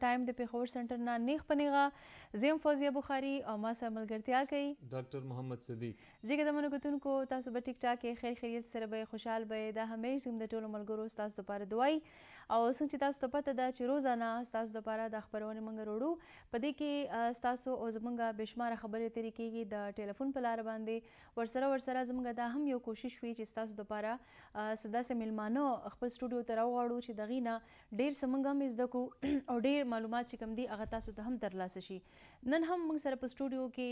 ټایم د پېښور سنټر نه نیغ په نیغه زه یم فوزیه بخاري او ما سره ملګرتیا کوي ډاکټر محمد صدیق. زه ګدمنو کتونکو تاسو به ټیک ټاک کې خیر خیریت سره به خوشحال به دا همیش زموږ د ټولو ملګرو ستاسو دپاره دعایي او څنګه چې تاسو ته پته ده چې روزانه ستاسو دپاره دا خپرونې موږ وروړو په دې کې ستاسو او زموږ بېشماره خبرې تېرې کېږي د ټلیفون په لاره باندې ورسره زموږ دا هم یو کوشش وي چې ستاسو دپاره څه داسې میلمانه خپل سټوډیو ته راوغواړو چې د هغې نه ډېر څه موږ هم زده کړو او ډېر معلومات چې کوم دي هغه تاسو ته هم ترلاسه شي. نن هم موږ سره په سټوډیو کې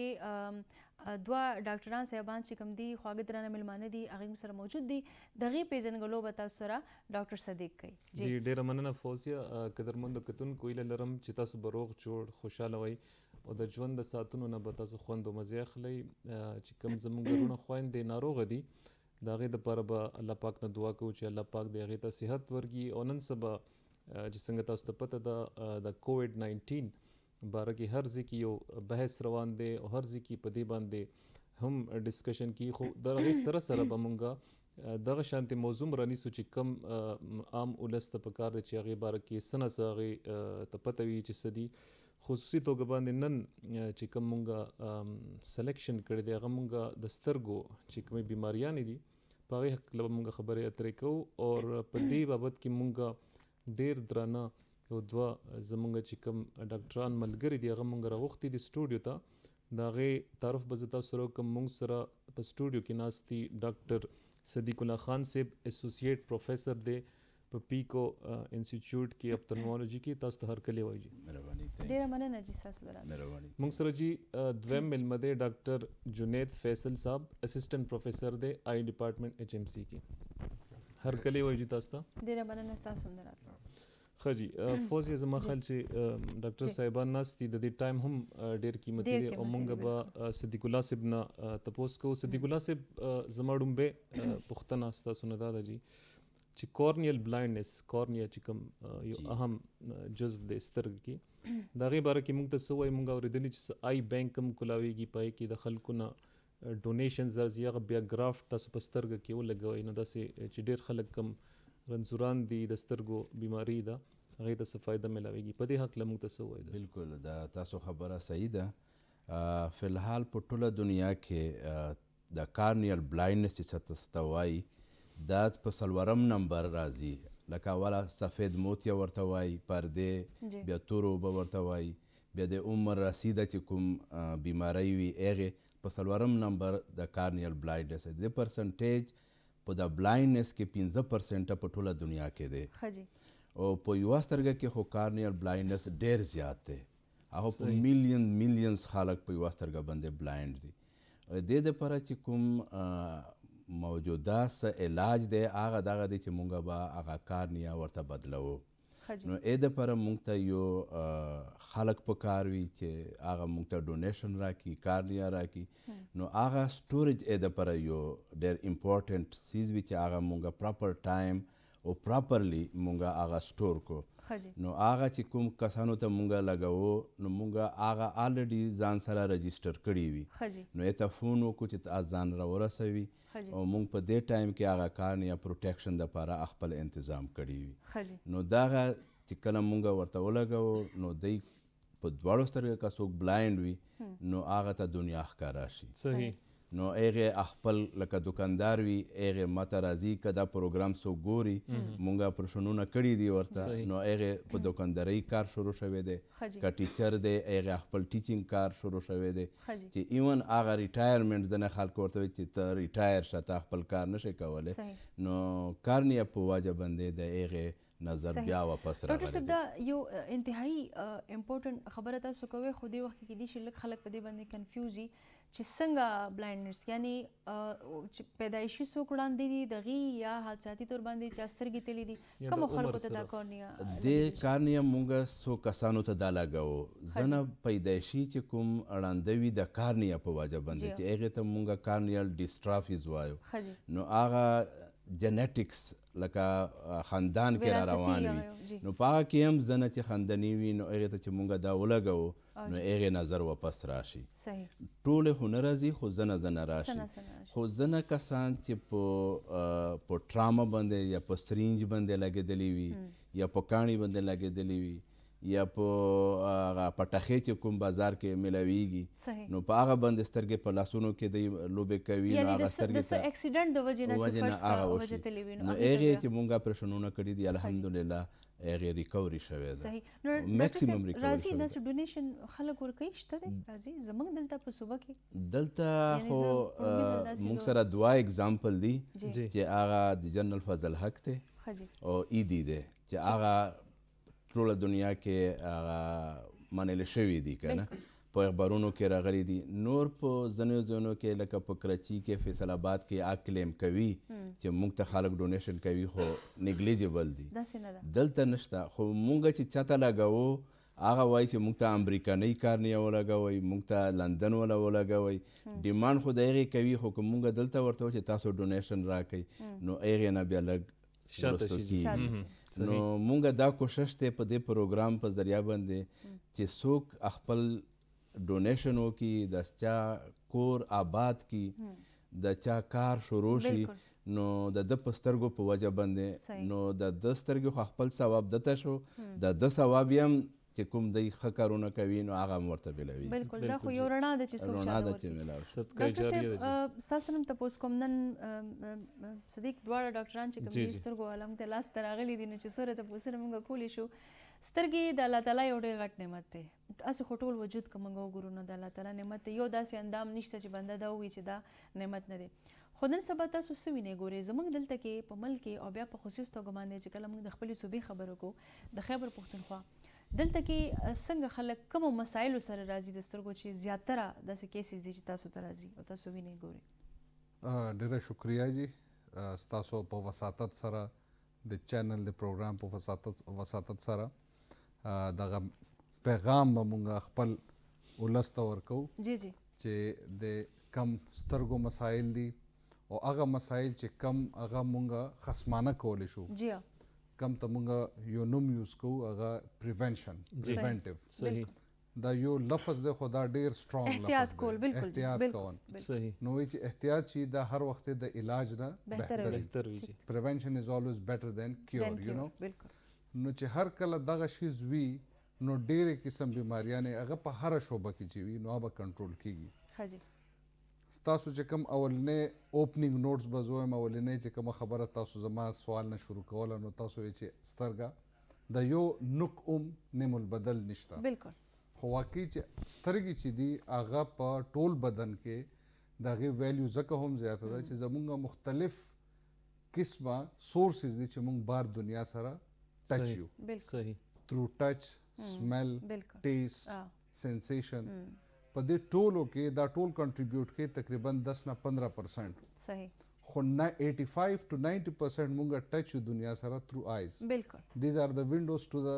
دوه ډاکټران صاحبان چې کوم دي خواږه درانه میلمانه دي هغې موږ سره موجود دي د هغې پېژنګلو به تاسو سره ډاکټر صدیق کوي. جی ډېره مننه فوزیه. قدرمندو کتونکو هیله لرم چې تاسو به روغ جوړ خوشحاله وئ او د ژوند د ساعتونو نه به تاسو خوند او مزې اخلئ. چې کوم زموږ وروڼه خویندې ناروغه دي د هغې دپاره به الله پاک نه دعا کوو چې الله پاک د هغې ته صحت ورکړي. او نن سبا چې څنګه تاسو ته پته ده د کووډ 19 باره کې هر ځای کې یو بحث روان دی او هر ځای کې په دې باندې هم ډسکشن کیږي. خو د هغې سره به مونږ دغه شانتې موضوع رانیسو چې کم عام ولس ته پکار دی چې هغې باره کې څه نه څه هغې ته پته وي چې څه دي. خصوصي توګه باندې نن چې کوم مونږ سلیکشن کړی دی هغه مونږ د سترګو چې کومې بیماریانې دي په هغې هکله به مونږ خبرې اترې کوو. او په دې بابت کې مونږ ډېر درانه یو دوه زمونږ چې کوم ډاکټران ملګري دي هغه مونږ راغوښتي دي سټوډیو ته. د هغې تعارف به زه تاسو سره وکړم. مونږ سره په سټوډیو کې ناست دي ډاکټر صدیق الله خان صاحب اسوسییټ پروفیسر دی په پیکو انسټیټیوټ کې اپتالمولوژي کې. تاسو ته هرکلی وایي جي. ډېره مننه جي ستاسو د راتلو. مونږ سره جي دویم میلمه دی ډاکټر جنید فیصل صاحب اسسټنټ پروفیسر دی آی ډپارټمنټ ایچ ایم سی کې. هرکلی وایي جي تاسو ته. ډېره مننه ستاسو هم د راتلو. ښه جي فوزیه زما خیال چې ډاکټر صاحبان ناست دي د دې ټایم هم ډېر قیمتي دی او مونږ به صدیق الله صاحب نه تپوس کوو. صدیق الله صاحب زما ډومبې پوښتنه ستاسو نه دا ده جي چې کورنیل بلایندنس کورنیا چې کوم یو اهم جزو دی سترګې کې د هغې باره کې مونږ ته څه وایي. مونږ اورېدلي چې آی بینک هم کولاویږي په هغې کې د خلکو نه ډونیشنز راځي هغه بیا ګرافټ تاسو په سترګه کې ولګوئ. نو داسې چې ډېر خلک کم رنځوران دي د سترګو بیماري ده هغې ته څه فایده میلاویږي. په دې هکله موږ ته څه ووایي؟ بالکل دا تاسو خبره صحیح ده. فی الحال په ټوله دنیا کې د کارنیل بلایندنس چې څه ته وایي دا په 4 نمبر راځي. لکه اوله سفید موتیه ورته وایي، پردې، بیا تور اوبه ورته وایي، بیا د عمر رسیده چې کوم بیماری وي هغې په 4 نمبر د کارنیل بلایندنس د پرسنټیج په د بلایندنس کې 15% په ټوله دنیا کې دی. او په یوه سترګه کې خو کارنیل بلایندنس ډېر زیات دی. هغه په میلیونز خلک په یوه سترګه باندې بلایند دي. دې دپاره چې کوم موجوده څه علاج دی هغه دغه دی چې مونږ به هغه کارنیا ورته بدلوو. نو دې دپاره مونږ ته یو خلک پکار وي چې هغه مونږ ته ډونیشن راکړي، کارنیا راکړي. نو هغه سټوریج دې دپاره یو ډېر امپورټنټ څیز وي چې هغه مونږ پراپر ټایم او پراپرلی مونږ هغه سټور کو. نو هغه چې کوم کسانو ته مونږ لګوو نو مونږ هغه آلریډي ځان سره رجسټر کړي وي. نو یې ته فون وکړو چې ځان راورسوي او مونږ په دې ټایم کې هغه کارنیا پروټیکشن دپاره خپل انتظام کړي وي. نو دغه چې کله مونږ ورته ولګوو نو دی په دواړو سترګو که څوک بلایند وي نو هغه ته دنیا ښکاره شي. صحیح. نو هغې خپل لکه دکاندار وي هغې ماته راځي که دا پروګرام څوک ګوري مونږ اپریشنونه کړي دي ورته نو هغې په دکاندارۍ کار شروع شوی دی. که ټیچر دی هغې خپل ټیچینګ کار شروع شوی دی چې ایون هغه ریټایرمنټ ځینې خلکو ورته وایي چې ته ریټایر شه ته خپل کار نشئ کولی. نو کارنیا په وجه باندې د هغې نظر بیا واپس راغلی. ډاکټر صاحب دا یو انتهایی امپورټنټ خبره تاسو کوئ خو دې وخت کې کیدای شي لږ خلک په دې باندې کنفیوز وي چې څنګه بلایندنس یعنی چې پیدایشي څوک وړاندې دي د هغې یا حادثاتي طور باندې چا سترګې تللي دي کومو خلکو ته دا کارنیا دې کارنیا مونږ څو کسانو ته دا لګوو. ځنه پیدایشي چې کوم ړانده وي د کارنیا په وجه باندې چې هغې ته مونږ کارنیل ډسټرافیز وایو. نو هغه جنیټکس لکه خاندان کې را روان وي نو په هغه کې هم ځنه چې خاندني وي نو هغې ته چې مونږ دا ولګوو نو هغې نظر واپس راشي. ټولې خو نه راځي خو ځنه راشي. خو ځنه کسان چې په ټراما باندې یا په سرینج باندې لګېدلي وي یا په کاڼي باندې لګېدلي وي یا په هغه پټخې چې کوم بازار کې ملاویږي صحیح نو په هغه باندې سترګې په لاسونو کې د لوبې کوي نو یعنی هغه د سترګې څه اکسیډنټ د وجې نه چې فرض کا وجه تللی وي نو هغې چې مونږ اپریشنونه کړي دي الحمدلله هغې ریکوري شوې ده صحیح نو میکسیمم ډاکټر ریکوري راځي شوې داسې ډونیشن خلک ورکوي شته دی راځي زموږ دلته په صوبه کې دلته یعنی خو زه په مثال داسې مونږ زه- سره دوه اگزامپل دي جی چې هغه د جنرال فضل حق دی ښه جی او ایدی دی چې هغه ټوله دنیا کې هغه منل شوي دي که نه بالکل په اخبارونو کې راغلي دي نور په ځینو ځایونو کې لکه په کراچي کې فیصل آباد کې آ کلیم کوي چې موږ ته خلک ډونیشن کوي خو نیګلیجبل دي داسې نه ده دلته نشته خو مونږ چې چاته لګوو هغه وایي چې موږ ته امریکایي کارنیه ولګوئ موږ ته لندن ولا ولګوئ ډیمانډ خو د هغې کوي خو که مونږ دلته ورته وایو چې تاسو ډونیشن راکړئ نو هغې نه بیا لږ شاته وروستو شي. کیږي نو مونږ دا کوشش دی په دې پروګرام په ذریعه باندې چې څوک خپل ډونیشن وکړي د چا کور آباد کړي د چا کار شروع شي بالکل نو د ده په سترګو په وجه باندې صحیح. نو د ده سترګې خو خپل ثواب دته شو د ده ثواب یې هم چې کوم دی ښه کارونه کوي نو هغه هم ورته ملوي بالکل دا خو یو رڼا ده چې څوک رڼا چاته ده ورکوي چې ملاو صدقه ډاکټر جاریه ده صاحب ستاسو نوم تپوس کوم نن صدیق دواړه ډاکټران چې کوم جی، دي جی. سترګو والا موږ ته لاس ته راغلي دي نو چې څومره تپوسونه موږ کولی شو سترګې د الله تعالی یو ډېر غټ نعمت دی هسې خو ټول وجود که موږ وګورو نو د الله تعالی نعمت دی یو داسې اندام نشته چې بنده دا ووایي چې دا نعمت نه دی خو نن سبا تاسو څه وینئ ګورئ زموږ دلته کې په ملک کې او بیا په خصوص توګه باندې چې کله موږ د خپلې صوبې خبرو کوو د خیبر پښتونخوا دلته کې څنګه خلک کومو مسایلو سره راځي د سترګو چې زیاتره داسې کیسز دي چې تاسو ته راځي او تاسو وینئ ګورئ ډیره شکریه جی ستاسو په وساطت سره د چینل د پروګرام په وساطت سره دغه پیغام به مونږ خپل ولس ته ورکو جی جی چې د کم سترګو مسایل دي او هغه مسایل چې کم هغه مونږ خصمانه کولی شو جی کم ته مونږ یو نوم یوز کوو هغه پریونشن پریونټیو صحیح دا یو لفظ دی خو دا ډیر سترونګ لفظ احتیاط دی کول بالکل احتیاط بالکل کول بالکل. صحیح نو وایي چې احتیاط چې دا هر وخت د علاج نه بهتره بهتر وي. وي بهتر وي جی prevention is always better than Then cure you cure. know بالکل نو چې هر کله دغه شیز وي نو ډېرې قسم بیماریانې هغه په هره شعبه کې چې وي نو هغه به کنټرول کیږي ښه جی تاسو چې کوم اولنې اوپننګ نوټس به زه وایم اولنۍ چې کومه خبره تاسو زما سوال نه شروع کوله نو تاسو وایئ چې سترګه د یو نوک نیم البدل نشته بالکل خو واقعي چې سترګې چې دي هغه په ټول بدن کې د هغې ویلیو ځکه هم زیاته ده چې زمونږ مختلف قسمه سورسز دي چې مونږ بار دنیا سره ټچ صحیح. یو بالکل صحیح تھرو ټچ سمیل بالکل ټیسټ سینسیشن ام، په دې ټولو کې دا ټول کنټریبیوټ کوي تقریبا 10 نه 15% صحیح خو 85 to 90% مونږ ټچ یو دنیا سره تھرو آیز بالکل دیز آر د وینډوز ټو د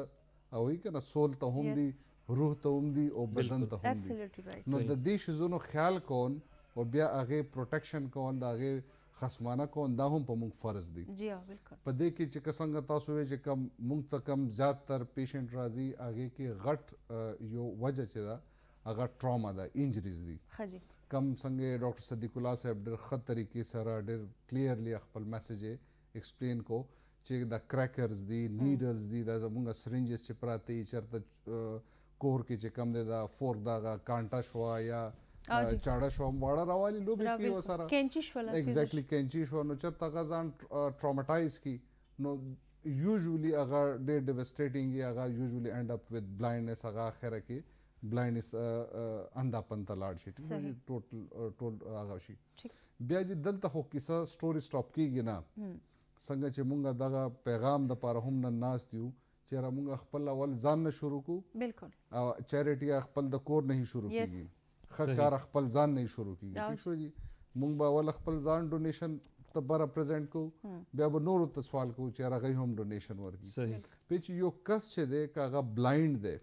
او یې کنه سول ته هم Yes. دي روح ته هم دي او بدن ته هم دي absolutely right نو صحیح. د دې شیزونو خیال کول او بیا هغې پروټیکشن کول د هغې خصمانه کول دا هم په موږ فرض دي جی ها بالکل په دې کې چې که څنګه تاسو وایئ چې کم موږ ته کم زیاتر پیشنټ راځي هغې کې غټ یو وجه چې ده هغه ټراما ده انجریز دي ښه جی کم څنګه ډاکټر صدیق الله صاحب ډېر ښه طریقې سره ډېر کلیرلی خپل میسج یې ایکسپلین کو چې د کریکرز دي نیډلز دي دا زمونږ سرنجز چې پراته دي چېرته کور کې چې کم دی دا فورک دغه کانټه شوه یا جی. چاړه شوه واړه راوالي لوبې را کوي بالکل ورسره کینچی شوله ایگزیکټلی کینچي شو نو چېرته هغه ځان ټراماټایز کی نو یوزولي هغه ډېر ډیوسټیټینګ هغه یوزولي اینډ اپ وذ بلایندنس هغه اخره کې بلایندنس انداپن ته لاړ شي صحیح. ټول هغه شي ٹھیک. بیا چې دلته خو کیسه سټوري سټاپ کیږي نه څنګه چې مونږ دغه پیغام د پاره هم نن ناست یو چې مونږ خپل اول ځان نه شروع کو بالکل او چیریټي خپل د کور نه شروع Yes. کیږي ښه صحیح. کار خپل ځان نه شروع دا کیږي ٹھیک شو جی مونږ به اول خپل ځان ډونیشن ته به راپرزینټ کو بیا به نورو ته سوال کو چې هغه هم ډونیشن ورکړي صحیح په چې یو کس چې دی که هغه بلایند دی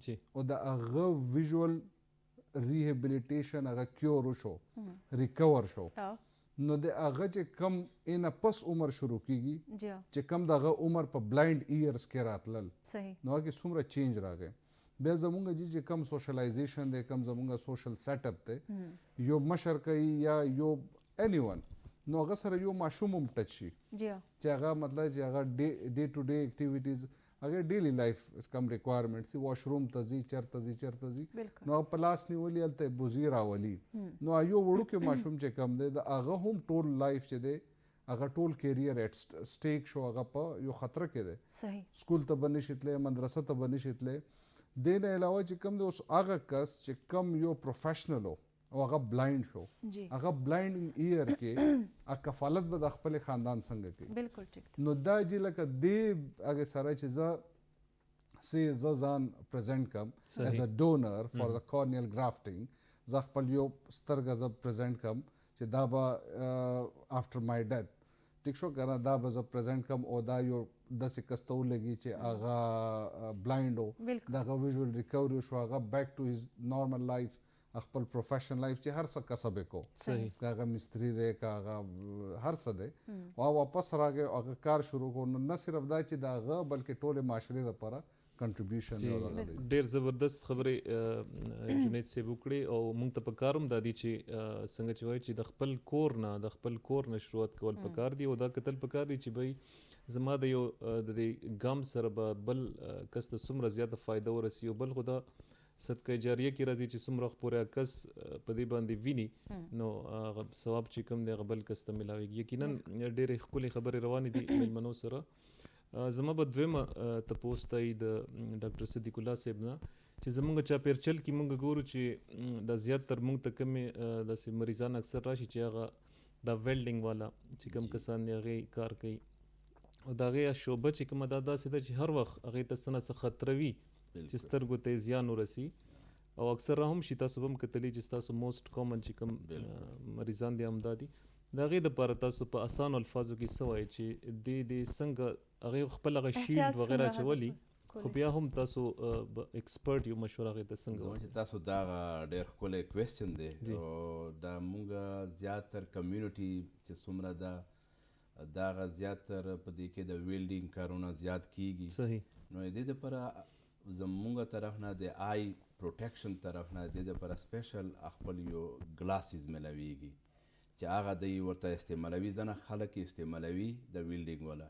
جی او د هغه ویژوال ریهیبلیټیشن هغه کیور وشو ریکور شو او نو د هغه چې کم اینه پس عمر شروع کیږي جی ها چې کم دغه عمر په بلایند ایئرز کې راتلل صحیح نو هغه کې څومره چینج راغی بیا زمونږ چې کم سوشلایزیشن دی کم زمونږ سوشل سیټ اپ دی یو مشر کوي یا یو اینی ون نو هغه سره یو ماشوم هم ټچ شي جی ها چې هغه مطلب چې هغه ډے ټو ډے اکټیویټیز هغه ډیلی لایف کم ریکوایرمنټس دي واشروم ته ځي چرته ځي بالکل نو په لاس نیولي هلته بوزي راولي نو یو وړوکی ماشوم چې کم دی د هغه هم ټول لایف چې دی هغه ټول کیریئر ایټ سټیک شو هغه په یو خطر کې دی صحیح سکول ته به نشي تللی مدرسه ته به نشي تللی دې نه علاوه چې کم دی اوس هغه کس چې کم یو پروفیشنل او هغه بلایند شو جی هغه بلایند ایئر کې کفالت به د خپل خاندان څنګه کوي بالکل ټیک نو دا چې لکه دې هغه سره چې زه ځان پریزنټ کم as a donor for the corneal grafting زه خپل یو سترګه زه پریزنټ کم چې دا به after my death ټیک شو کنه دا به زه پریزنټ کم او دا یو داسې کس ته ولګي چې هغه بلایند و د هغه ویژوال ریکوري شو هغه بیک ټو هیز نارمل لایف خپل پروفیشن لایف چې هر څه کسب کو صحیح که هغه مستری دی که هغه هر څه دی او واپس راغی هغه کار شروع کړ نو نه صرف دا چې د هغه بلکې ټولې معاشرې لپاره کنټریبیوشن دی دغه دی ډیر زبردست خبرې جنید صاحب وکړې او موږ ته په کار هم دا دي چې څنګه چې وایي چې د خپل کور نه شروعات کول په کار دي او دا کتل په کار دي چې بھائی زما د یو د دې ګام سره به بل کس ته څومره زیاته فایده ورسي او بل خو دا صدقه جاریه کې راځي چې څومره پورې کس په دې باندې ویني نو هغه ثواب چې کوم دی هغه بل کس ته ملاویږي یقینا ډېرې ښکلې خبرې روانې دي میلمنو سره زما به دویمه تپوس ته د ډاکټر صدیق الله صاحب نه چې زمونږ چاپیرچل کې مونږ ګورو چې دا زیاتر مونږ ته کمې داسې مریضان اکثر راشي چې هغه دا ویلډینګ والا چې کوم کسان دی هغې کار کوي او د هغې شعبه چې کومه دا داسې ده چې هر وخت هغې ته څه نه څه خطره وي چې سترګو ته زیان ورسي او اکثر هم شي تاسو به هم کتلی چې ستاسو موسټ کامن چې کوم مریضان دي همدا دي د هغې دپاره تاسو په اسانو الفاظو کې څه وایي چې دې څنګه هغې خپل هغه شیلډ وغیره اچولي خو بیا هم تاسو ایکسپرټ یو مشوره هغې ته څنګه چې تاسو دا ډېر ښکلی کوېسچن دی او دا مونږ زیاتر کمیونټي چې څومره ده دا هغه زیاتر په دې کې د ویلډینګ کارونه زیات کیږي صحیح نو دې دپاره زمونږ طرف نه د آی پروټیکشن طرف نه دې دپاره سپیشل خپل یو ګلاسز ملاویږي چې هغه دوی ورته استعمالوي ځنه خلک استعمالوي د ویلډینګ والا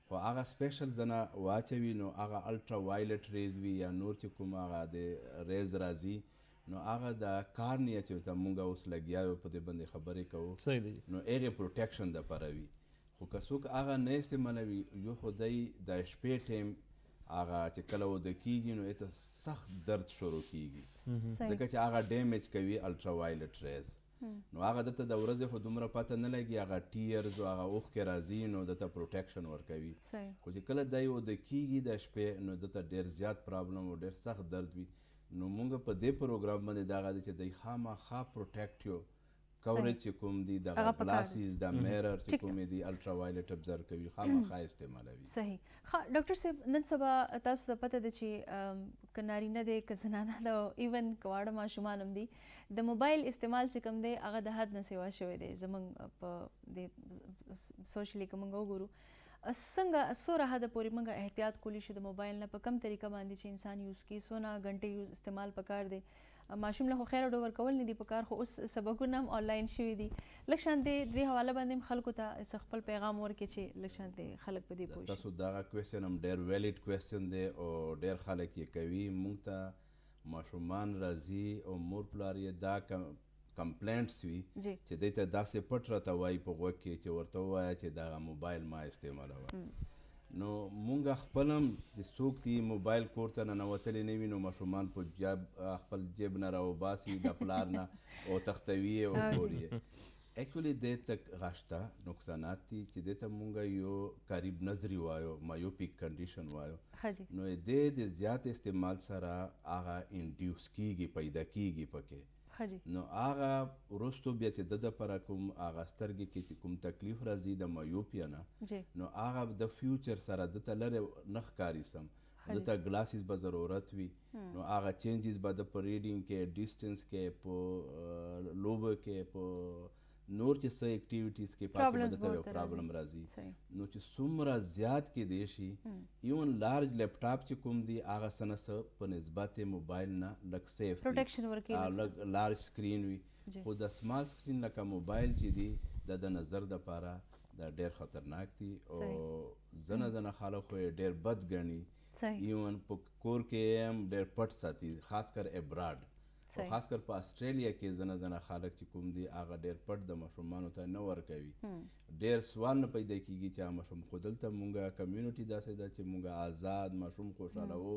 خو هغه سپیشل ځنه واچوي نو هغه الټرا وایلټ ریز وي یا نور چې کوم هغه د ریز راځي نو هغه د کارنیا چې ته مونږ اوس لګیا یو په دې باندې خبرې کوو صحیح دی نو هغې پروټیکشن دپاره وي خو که څوک هغه نه استعمالوي یو خو دی د شپې ټایم هغه چې کله وده کېږي نو ته سخت درد شروع کېږي ځکه چې هغه ډیمیج کوي الټرا وایلټ ریز نو هغه دته د ورځې خو دومره پته نه لګي هغه ټیرز او هغه اوښکې راځي نو دته پروټیکشن ورکوي خو چې کله دی وده کېږي د شپې نو دته ډېر زیات پرابلم او ډېر سخت درد وي نو مونږ په دې پروګرام باندې دغه دی چې دی خامخا پروټیکټ یو کوریج چې کوم دي دغه ګلاسز د میرر چې کوم دي الټرا وایلټ ابزرو کوي خامخا استعمالوي صحیح ښه ډاکټر صاحب نن سبا تاسو ته پته ده چې که نارینه دی که زنانه ده ایون که واړه ماشومان هم دي د موبایل استعمال چې کوم دی هغه د حد نه سوا شوی دی زموږ په دې سوشلي که موږ وګورو څنګه څومره حده پورې موږ احتیاط کولی شو د موبایل نه په کم طریقه باندې چې انسان یوز کړي څونه غنټې یوز استعمال پکار دی ماشوم له خو خیر ډور کول نه دي پکار خو اوس سبقونه هم آنلاین شوي دي لږ شانتې دې حواله باندې هم خلکو ته خپل پیغام ورکړي چې لږ شانتې خلک په دې پوه شي تاسو دغه کوېسچن هم ډېر ویلیډ کوېسچن دی او ډېر خلک یې کوي موږ ته ماشومان راځي او مور پلار یې دا کمپلینټس وي چې دوی ته داسې پټ راته وایي په غوږ کې چې ورته ووایه چې دغه موبایل ما استعمالوه نو مونږ خپل هم چې څوک دي موبایل کور ته ننوتلی نه وي نو ماشومان په خپل جیب نه راوباسي د پلار نه او تختوي او کور یې ایکچولی دې ته غشته نقصانات دي چې دې ته مونږ یو قریب نظري وایو مایوپیک کنډیشن وایو نو دې د زیات استعمال سره هغه انډیوس کیږي پیدا کیږي پکې نو هغه وروستو بیا چې د دپاره کوم هغه سترګې کې چې کوم تکلیف راځي د مایوپیا نه نو هغه د فیوچر سره دته لرې نه ښکاري سم دته ګلاسز به ضرورت وي نو هغه چینجز به د په ریډینګ کې ډسټنس کې په لوبه کې په نور چې څه اکټیویټیز کې پاتې به دته یو پرابلم راځي نو چې څومره زیات کېدی شي ایون لارج لیپټاپ چې کوم دی هغه څه نه څه په نسبت موبایل نه لږ سیف لږ لارج سکرین وي خو د سمال سکرین لکه موبایل چې دی د نظر دپاره دا ډېر خطرناک دي او ځنه خلک خو یې ډېر بد ګڼي صحیح ایون په کور کې هم ډېر پټ ساتي، خاص کر ابراډ او صحیح. خاص کر په استرالیا کې ځنه خلک چې کوم دي هغه ډېر پټ د ماشومانو ته نه ورکوي. ډېر سوال نه پیدا کېږي چې ماشوم خو دلته مونږه کمیونټي داسې ده چې مونږه آزاد ماشوم خوشحالوو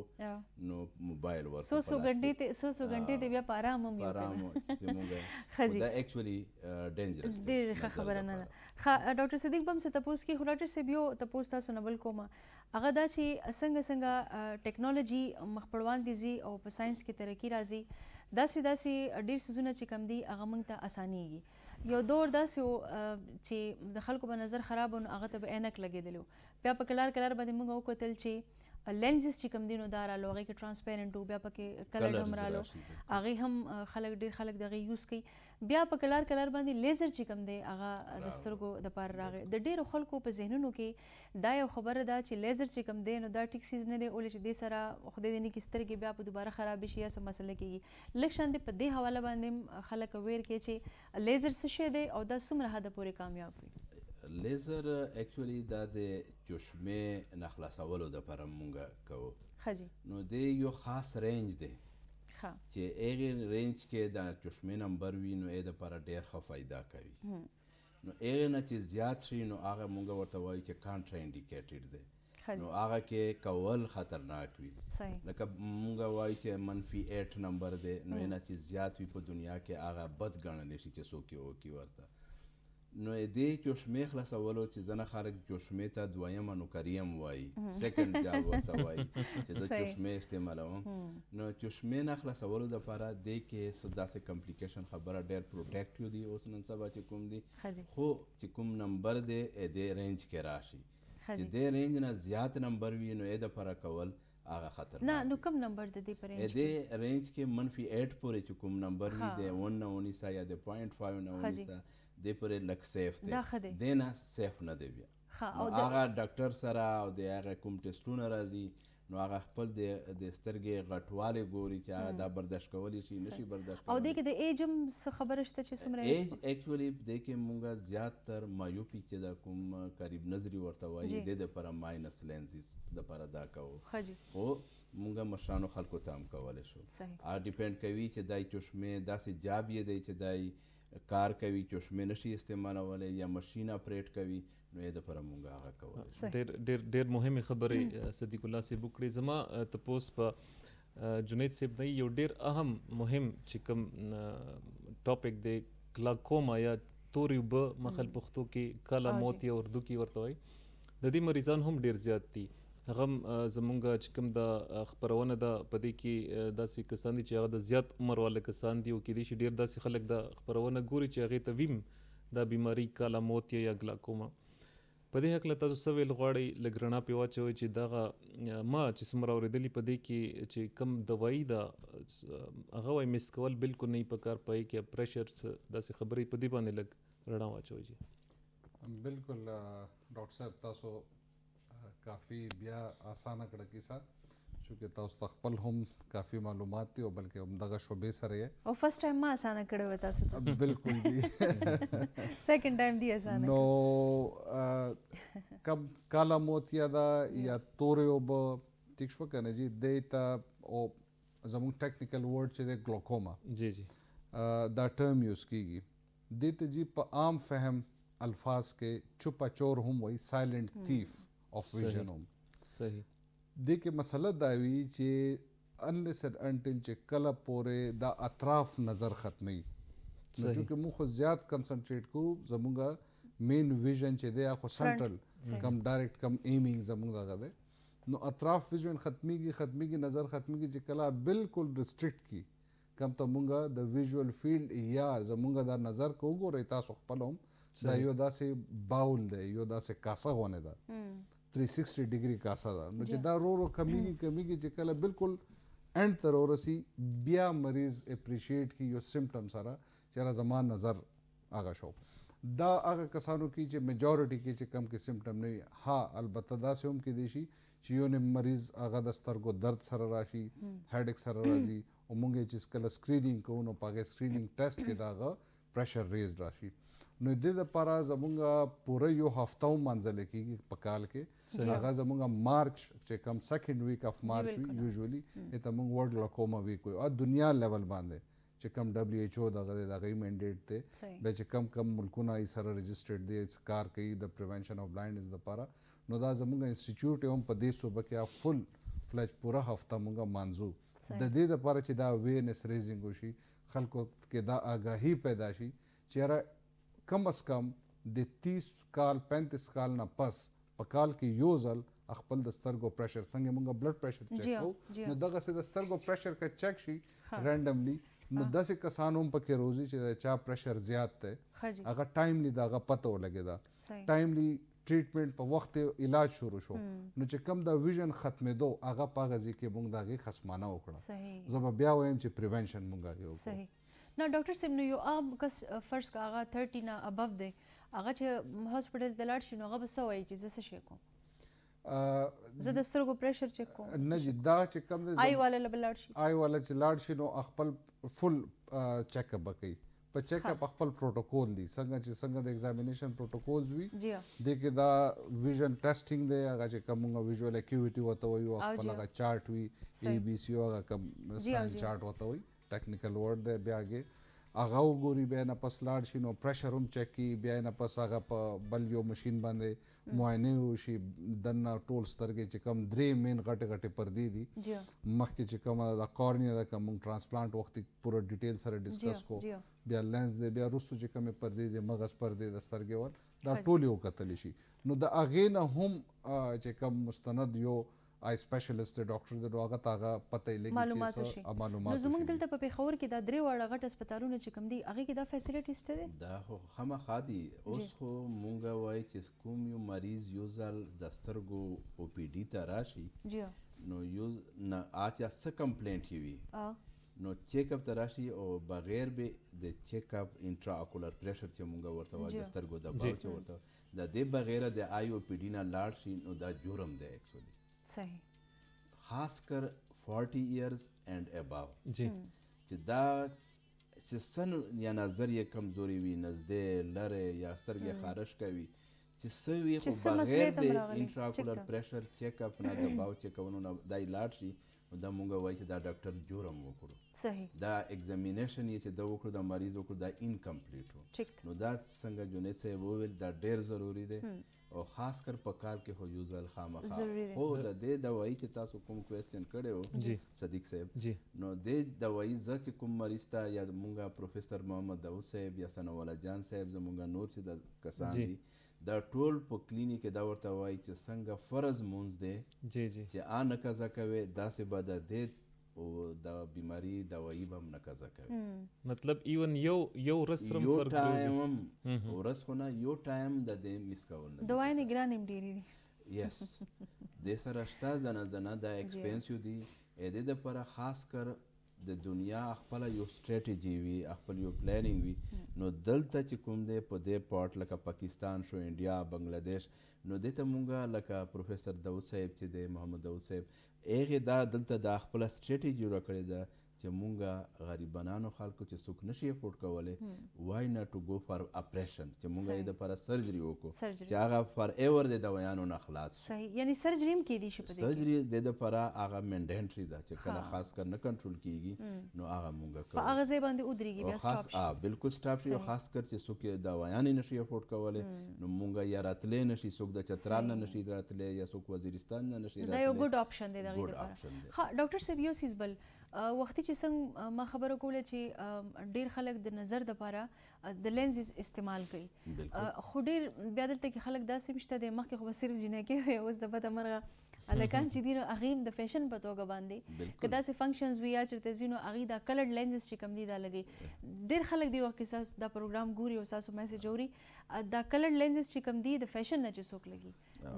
نو موبایل ورکړو څو غنټې ته بیا په آرام هم یو آرام چې مونږه ښه جي. دا ایکچولی ډینجرس دی. ډېر ښه خبره نه ده. ښه ډاکټر صدیق به هم څه تپوس کړي، خو ډاکټر صاحب یو تپوس تاسو نه بل کومه هغه دا چې څنګه ټیکنالوجي مخ پر وړاندې ځي او په ساينس کې ترقي راځي، داسې ډېر څیزونه چې کم دي هغه موږ ته اسانېږي. یو دور داسې و چې د خلکو په نظر خراب و نو هغه ته به عینک لګېدلی و، بیا په کلار باندې موږ وکتل چې لینزز چې کوم دي نو دا رالو، هغې کې ټرانسپیرنټ و، بیا پکې کلر هم رالو، هغې هم ډېر خلک د هغې یوز کوي. بیا په کلار باندې لیزر چې کوم دی هغه د سترګو دپاره راغی. د ډېرو خلکو په ذهنونو کې دا یو خبره ده چې لیزر چې کوم دی نو دا ټیک سیز نه دی، ولې چې دې سره خدای دې نه کړي سترګې بیا په دوباره خرابې شي یا څه مسله کېږي. لږ شانتې په دې حواله باندې هم خلک اویر کړي چې لیزر څه شی دی او دا څومره حده پورې کامیاب وي. لیزر ایکچولی دا د چشمې نه خلاصولو دپاره مونږ کوو. ښه جي. نو دی یو خاص رینج دی چې هغې رینج کې د چشمې نمبر وي نو هغې دپاره ډېر ښه فایده کوي. نو هغې نه چې زیات شي نو هغه مونږ ورته وایو چې کانټرا انډیکیټډ دی، نو هغه کې کول خطرناک وي. لکه مونږ وایو چې منفي 8 نمبر دی، نو نه چې زیات وي په دنیا کې هغه بد ګڼلی شي چې څوک یې وکړي ورته. نو دې چشمې خلاصولو چې ځنه خلک چشمې ته دویمه نوکري هم وایي، سیکنډ جاب ورته وایي چې زه چشمې استعمالوم. نو چشمې نه خلاصولو دپاره دې کې څه داسې کمپلیکیشن خبره ډېر پروټیکټیو دي اوس نن سبا چې کوم دي، خو چې کوم نمبر دی دې رینج کې راشي. چې دې رینج نه زیات نمبر وي نو دې دپاره کول هغه خطرناک. نه نو کم نمبر د دې په رینج کې؟ دې رینج کې منفي 8 پورې چې کوم نمبر وي د 1 نه 19 یا د 0.5 نه 19 دې پورې لږ سیف دی. دې نه سیف نه دی بیا. هغه ډاکټر سره او د هغه کوم ټیسټونه راځي نو هغه خپل د سترګې غټوالی ګوري چې هغه دا برداشت کولی شي نشي برداشت کولی. او دې کې د ایج هم څه خبره شته چې څومره ایج ایکچولی دې کې مونږ زیاتتر مایوپي چې د کوم قریب نظري ورته وایي دې دپاره ماینس لینزز دپاره دا کوو. خو مونږ مشرانو خلکو ته هم کولی شو. ډیپینډ کوي چې دای چشمې داسې جاب یې دی چې دای کار کوي، چشمې نشي استعمالولی یا مشین اپریټ کوي، نو یې دپاره مونږ هغه کولی. ډېر مهمې خبرې صدیق الله صاحب وکړې. زما تپوس په جنید صاحب نه یو ډېر اهم مهم چې کوم ټاپک دی ګلاکوما یا تورې اوبه مخل پښتو کې کالا موت یا اردو کې ورته وایي، د دې مریضان هم ډېر زیات دي. هغه زمونږ چې کوم د خپرونه ده په دې کې داسې کسان دي چې هغه د زیات عمر والا کسان دي او کیدای شي ډېر داسې خلک د خپرونه ګوري چې هغې ته ویم دا بیماري کالا موت یا ګلاکوما. په دې هکله تاسو څه ویل غواړئ؟ لږ رڼا پرې واچوئ چې دغه ما چې څومره اورېدلي په دې کې چې کوم دوایي ده هغه وایي مس کول بالکل نه پکار، په هغې کې پریشر داسې خبرې په دې باندې لږ رڼا واچوئ. بالکل ډاکټر صاحب تاسو کافی بیا آسانه کړه کیسه، چونکې تاسو ته خپل هم کافی معلومات دي او بلکې همدغه شعبې سره یې. او فرست ټایم ما آسانه کړی وه تاسو ته. بالکل جی. سیکنډ ټایم دی آسانه. نو کم کالا موتیا ده یا تورې اوبه ټیک شوه که نه جي، دې ته او زموږ ټیکنیکل ورډ چې دی ګلوکوما جی جی دا ټرم یوز کیږي. دې ته جی په عام فهم الفاظ کې چوپا چور هم وایي، سایلنٹ تھیف of vision هم. صحیح. دې کې مسله دا وي چې unless and until چې کله پورې دا اطراف نظر ختمي، نو چونکې موږ خو زیات کنسنټریټ کوو، زموږ مین ویژن چې دی خو سنټرل کم ډایرکټ کم ایمینګ زموږ دغه دی، نو اطراف ویژن ختمیږي نظر ختمیږي چې کله بالکل ریسټریکټ کی کم ته مونږه د ویژوال فیلډ یا زمونږ دا نظر کو ګورئ تاسو خپل هم دا یو داسې باول دی، یو داسې کاسه غونې ده 360 ډیګري کاسه ده. نو چې دا رو کمیږي چې کله بالکل اینډ ته راورسي بیا مریض اپریشیټ کی یو سمپټم سره چې را زما نظر هغه شو. دا هغه کسانو کې چې میجورټي کې چې کم کې سمپټم نه وي. ها البته داسې هم کېدای شي چې یو مریض هغه د سترګو درد سره راشي، هیډیک سره راځي او مونږ چې کله سکرینینګ کوو نو په هغې سکرینینګ ټیسټ کې د هغه پریشر ریز راشي. نو دې دپاره زمونږ پوره یو هفته ومانځلی کېږي په کال کې هغه زمونږ مارچ چې کوم سیکنډ ویک اف مارچ وي یوزولي هته موږ ورلډ گلاکوما ویک وایو او دنیا لیول باندې چې کوم ډبلیو ایچ او دغه د هغې مینډیټ دی بیا چې کم ملکونه یې سره رجسټرډ دی کار کوي د پریونشن آف بلایندنس دپاره نو دا زمونږ انسټیټیوټ هم په دې صوبه کې فل فلج پوره هفته مونږ مانځو د دې دپاره چې دا اویرنس ریزینګ وشي خلکو کې دا آګاهي پیدا شي چې یاره کم از کم د 30 کال 35 کال نه پس په کال کې یو ځل خپل د سترګو پریشر څنګه مونږ بلډ پریشر چیک کوو نو دغسې د سترګو پریشر که چیک شي رینډملی نو داسې کسان هم پکې روزي چې د چا پریشر زیات دی هغه ټایملی د هغه پته ولګېده ټایملی ټریټمنټ په وخت علاج شروع شو نو چې کم د ویژن ختمېدو هغه په هغه ځای کې مونږ د هغې خصمانه وکړه زه به بیا وایم چې پریونشن مونږ یو صحیح نه ډاکټر صاحب نو یو عام کس فرض که هغه 30 نه ابف دی هغه چې هاسپټل ته لاړ شي نو هغه به څه وایي چې زه څه شی کوم زه د سترګو پریشر چیک کوم نه جی دا چې کوم دی آی والا له به لاړ شي آی والا چې لاړ شي نو خپل فل چیک اپ به کوي په چیک اپ خپل پروتوکول دی څنګه د ایگزامینیشن پروتوکولز وي د کې دا ویژن ټیسټینګ دی هغه چې کومه ویژوال اکیویټي وته وي او خپل هغه چارت وي ای بی سی هغه کوم ساين چارت وته وي ټیکنیکل ورډ دی بیا کې هغه وګوري بیا نه پس لاړ شي نو پریشر هم چیک کی بیا نه پس هغه په بل یو ماشین باندې معاینه وشي دنه ټول سترګې چې کوم درې مین غټې پردې دي مخکې چې کومه د کورنیا د کوم ترانسپلانټ وخت پوره ډیټیل سره ډسکس کو بیا لینز دی بیا وروسته چې کومې پردې دي مغز پردې د سترګې ور دا ټول یو کتلی شي نو د هغې نه هم چې کوم مستند یو آی سپیشلیست ډاکټر دی نو هغه ته هغه پته یې لګي معلومات چې وشي معلومات نو زموږ دلته په پېښور کې دا درې واړه غټ هسپتالونه چې کوم دي هغې کې دا فیسیلیټیز شته دی دا خو خامخا دي اوس خو مونږ وایي چې کوم یو مریض یو ځل د سترګو او پی ډي ته راشي نو یو نه اچا څه کمپلینټ یې وي نو چیک اپ ته راشي او بغیر به د چیک اپ انټرا اکولر پریشر چې مونږ ورته وایو د سترګو د باو چې ورته د دې بغیر د آی او پی ډي نه لاړ شي نو دا جرم دی ایکچولی صحیح خاص کر 40 ایئرز اینڈ اباو جی چې دا چې سن یا نظر یې کمزوري وي نږدې لرې یا سترګې خارش کوي چې څه وي خو بغیر د انټراکولر پریشر چیک اپ نه د باو چیکونو نه دا لاړ شي نو دا مونږ وایي چې دا ډاکټر جرم وکړو صحیح دا ایگزامینیشن یې چې دا وکړو د مریض وکړو دا انکمپلیټ و نو دا څنګه جنید صاحب وویل دا ډېر ضروري دی او خاص کر په کار کې خو یو ځل خامخا خو د دې دوايي چې تاسو کوم کوېسچن کړی و صدیق صاحب نو دې دوايي زه چې کوم مریض ته یا مونږه پروفیسر محمد داود صاحب یا ثناء الله جان صاحب زمونږه نور چې د کسان دي دا ټول په کلینیک کې دا ورته وایي چې څنګه فرض مونځ دی چې نه قضا کوي داسې به د دې او د بیماری دوايي به هم نه قضا کوي مطلب ایون یو ورځ سره یو ټایم ورځ خو نه یو ټایم د دې مس کول نه دوايي نه ګرانې هم ډېرې دي یس دې سره شته ځنه دا ایکسپینسیو دي دې دپاره خاص کر د دنیا خپل یو سټریټیجي وي خپل یو پلانینګ وي نو دلته چې کوم دی په دې پارټ لکه پاکستان شو انډیا بنگلادیش نو دې ته مونږه لکه پروفیسر داود صاحب چې دی محمد داود صاحب هغې دا دلته دا خپله سټریټیجي جوړه کړې ده چې مونږه غریبانانو خلکو چې څوک نشي افورډ کولی وای نه ټو گو فار اپریشن چې مونږه یې دپاره سرجري وکړو چې هغه فار ایور د دوایانو نه خلاص صحیح یعنی سرجري هم کیدی شي په دې سرجري د دپاره هغه مینډینټري ده چې کله خاص کر نه کنټرول کیږي نو هغه مونږه کوو په هغه ځای باندې ودرېږي بیا خاص بالکل سټاپ شي خاص کر چې څوک یې دوایانې نشي افورډ کولی نو مونږه یا راتلی نشي څوک د چترال نه نشي راتلی یا څوک وزیرستان نه نشي راتلی دا یو ګډ آپشن دی دغې دپاره ها ډاکټر صاحب یو څیز بل وختي چې څنګه ما خبره کوله چې ډېر خلک د نظر دپاره د لینز استعمال کوي خو ډېر بیا دلته کې خلک داسې هم شته دی مخکې خو به صرف جنکۍ وی اوس د بده مرغه هلکان چې دي نو هغې هم د فیشن په توګه باندې که داسې فنکشنز وي یا چېرته ځي نو هغې دا کلرډ لینزز چې کوم دي دا لګوي ډېر خلک دی وخت کې ستاسو دا پروګرام ګوري او ستاسو میسج اوري دا کلرډ لینزز چې کوم دي د فیشن نه چې څوک لګي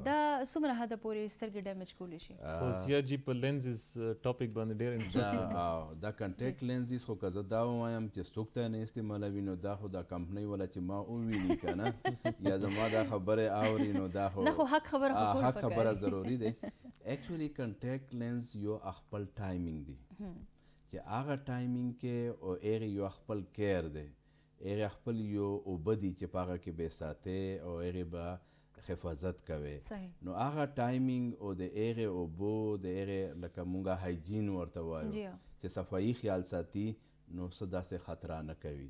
دا څومره حده پورې سترګې ډیمیج کولی شي فوزیه جی په لینزز ټاپک باندې ډېر انټرسټ دا کنټیکټ لینزز خو که زه دا ووایم چې څوک ته نه استعمالوي نو دا خو دا کمپنۍ والا چې ما وویني که نه یا زما دا خبرې اوري نو دا خو نه خو حق خبره ضروري دی ایکچولی کنټیکټ لینز یو خپل ټایمینګ دی چې هغه ټایمینګ کې او هغې یو خپل کیر دی هغې خپل یو اوبه دي چې په هغه کې به ساتې او هغې به حفاظت کوي. نو هغه ټایمینګ او د هغې اوبو د هغې لکه مونږه هایجین ورته وایو چې صفایي خیال ساتي نو څه داسې خطره نه کوي.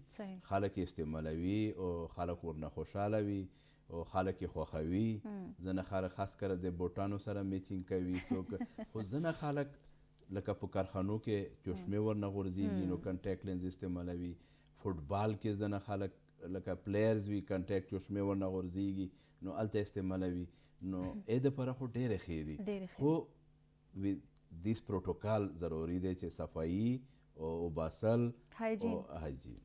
خلک یې استعمالوي او خلک ورنه خوشحاله وي او خلک یې خوښوي. ځینې خلک خاص کر د بوټانو سره میچینګ کوي څوک، خو ځینې خلک لکه په کارخانو کې چشمې ورنه غورځېږي نو کنټیکټ لینز استعمالوي. فوټبال کې ځینې خلک لکه پلیئرز وي کنټیکټ چشمې ورنه غورځېږي نو هلته استعمالوي. نو ای دپاره خو ډېرې ښې دي، خو دیس پروټوکال ضروري دی چې صفایي او اوباسل او هایجین.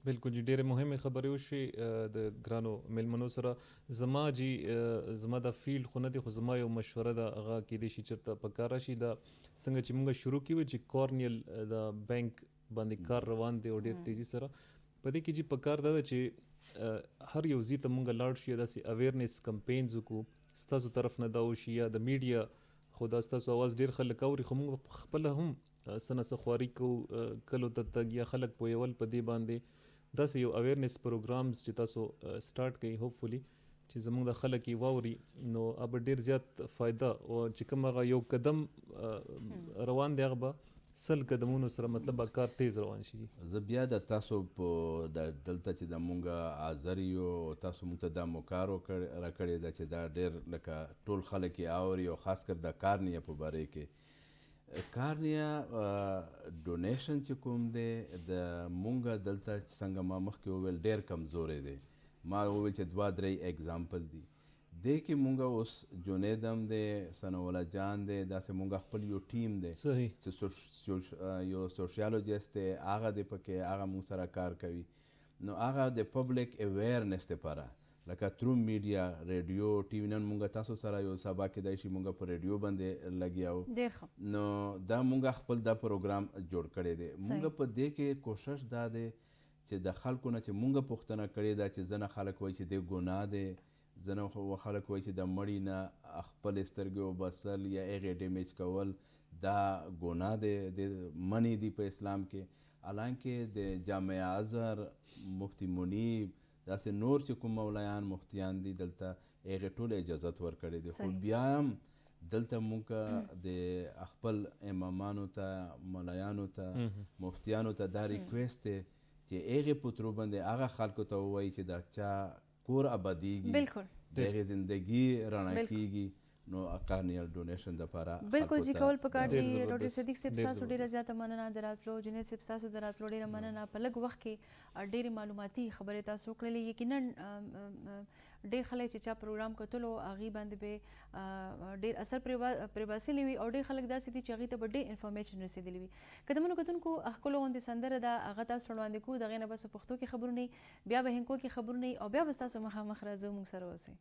بالکل جی ډېرې مهمې خبرې وشوې د ګرانو میلمنو سره. زما جی زما دا فیلډ خو نه دی، خو زما یو مشوره ده هغه کیدای شي چېرته په کار راشي. دا څنګه چې موږ شروع کیو چې کورنیل د بینک باندې کار روان دی او ډېر تیزي سره په دې کې جی په کار دا ده چې هر یو ځای ته موږ لاړ شو داسې اویرنیس کمپینز وکړو ستاسو طرف نه دا وشي یا د میډیا، خو دا ستاسو اواز ډېر خلک اوري، خو موږ خپله هم څه نه څه خواري کوو کلو ته تګ یا خلک پوهول په دې باندې. داسې یو اویرنیس پروګرامز چې تاسو سٹارټ کوئ هوپفولي چې زموږ د خلک یې واوري نو به ډېر زیات فایده او چې کوم هغه یو قدم روان دی هغه به 100 قدمونو سره مطلب به کار تیز روان شي. زه بیا د تاسو په دلته چې د مونږ حاضر یو تاسو مونږ ته دا موقع راکړې ده چې دا ډېر لکه ټول خلک یې اوري او خاص کر د کارنیا په باره کې. کارنیا ډونیشن چې کوم دی د مونږ دلته څنګه ما مخکې وویل ډېر کمزوری دی. ما وویل چې 2-3 اګزامپل دي. دې کې مونږ اوس جنید هم دی، ثناءالله جان دی، داسې مونږ خپل یو ټیم دی چې یو سوشیالوجست دی، هغه دی پکې، هغه مونږ سره کار کوي. نو هغه د پبلک اویرنس دپاره لکه ترو میډیا ریډیو ټي وي، نن مونږ تاسو سره یو سبا کېدای شي مونږ په ریډیو باندې لګیا وو، نو دا مونږ خپل دا پروګرام جوړ کړی دی. مونږ په دې کې کوشش دا دی چې د خلکو نه چې مونږ پوښتنه کړې ده چې ځینې خلک وایي چې دی ګناه دی، ځینې خلک وایي چې د مړي نه خپل سترګې وباسل یا هغې ډیمیج کول دا ګناه دی، د منې دي په اسلام کې. حالانکې د جامع ازهر مفتی منیب داسې نور چې کوم مولایان مفتیان دي دلته هغې ټول اجازت ورکړی دی، خو بیا هم دلته موږ د خپل امامانو ته مولایانو ته مفتیانو ته دا ریکویسټ دی چې هغې په ترو باندې هغه خلکو ته ووایي چې دا چا کور آبادیږي، د هغې زندګي رڼا کیږي، نو کارنیل ډونیشن دپاره بالکل جی کول پکار دی. ډاکټر صدیق صاحب ستاسو ډېره زیاته مننه د راتلو. جنید صاحب ستاسو د راتلو ډېره مننه. په لږ وخت کې ډېرې معلوماتي خبرې تاسو وکړلې. یقینا ډېر خلک چې چا پروګرام کتلو هغې باندې به ډېر اثر پرې باسلی وي او ډېر خلک داسې دي چې هغې ته به ډېر انفارمیشن رسېدلی وي. قدمونو کتونکو ښکلو غوندې سندره ده هغه تاسو وړاندې کوو، د هغې نه بس په پښتو کې خبرونه بیا به هندکو کې خبرونه او بیا به ستاسو مخامخ راځو. موږ سره اوسئ.